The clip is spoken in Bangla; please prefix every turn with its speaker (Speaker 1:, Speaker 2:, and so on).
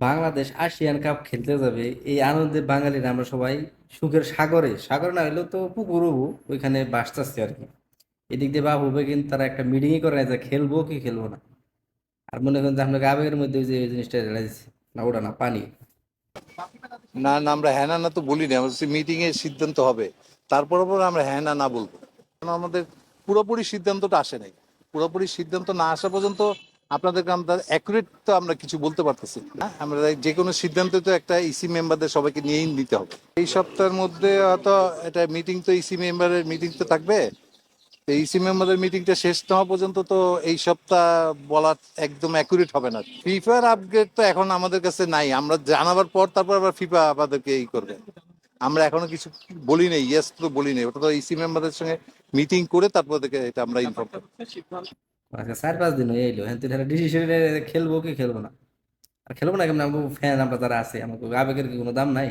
Speaker 1: বাংলাদেশ এশিয়ান কাপ খেলতে যাবে, এই আনন্দে বাঙালিরা আমরা সবাই সুখের সাগরে, সাগর না হইলেও তো পুকুর হবো, ওইখানে বাসতেছি আর কি। এদিক দিয়ে বাপ হবে, কিন্তু তারা একটা মিটিংই করে না যে খেলবো কি খেলবো না। আর মনে করেন যে আপনাকে আবেগের মধ্যে ওই যে এই জিনিসটা ঢেলে দিচ্ছে, না ওটা না পানি।
Speaker 2: না না, আমরা হ্যাঁ না না তো বলিনি, আমরা মিটিং এর সিদ্ধান্ত হবে, তারপর পর আমরা হ্যাঁ না না বলবো। কারণ আমাদের পুরোপুরি সিদ্ধান্তটা আসে নাই। পুরোপুরি সিদ্ধান্ত না আসা পর্যন্ত আপনাদেরকে আমরা অ্যাকুরেট তো আমরা কিছু বলতে পারতেছি না। আমরা যে কোনো সিদ্ধান্ত তো একটা ইসি মেম্বারদের সবাইকে নিয়েই নিতে হবে। এই সপ্তাহের মধ্যে হয়তো এটা মিটিং, তো ইসি মেম্বারের মিটিং তো থাকবে। ইসি মেম্বারের মিটিংটা শেষ না হওয়া পর্যন্ত তো এই সপ্তাহ বলা একদম অ্যাকুরেট হবে না। ফিফার আপগ্রেড তো এখন আমাদের কাছে নাই, আমরা জানাবার পর তারপর আবার ফিফা আমাদেরকে এই করবে। আমরা এখনো কিছু বলি নাই, ইয়েস তো বলি নাই, ওটা তো ইসি মেম্বারদের সঙ্গে মিটিং করে তারপর থেকে এটা আমরা ইনফর্ম করবো।
Speaker 1: আচ্ছা, 4-5 দিন হয়ে এলো, হ্যাঁ, তুই ডিসিশন খেলবো কি খেলবো না। আর খেলবো না কেমন, আমাকে ফ্যান আমরা যারা আছে, আমাকে আবেগের কি কোনো দাম নাই?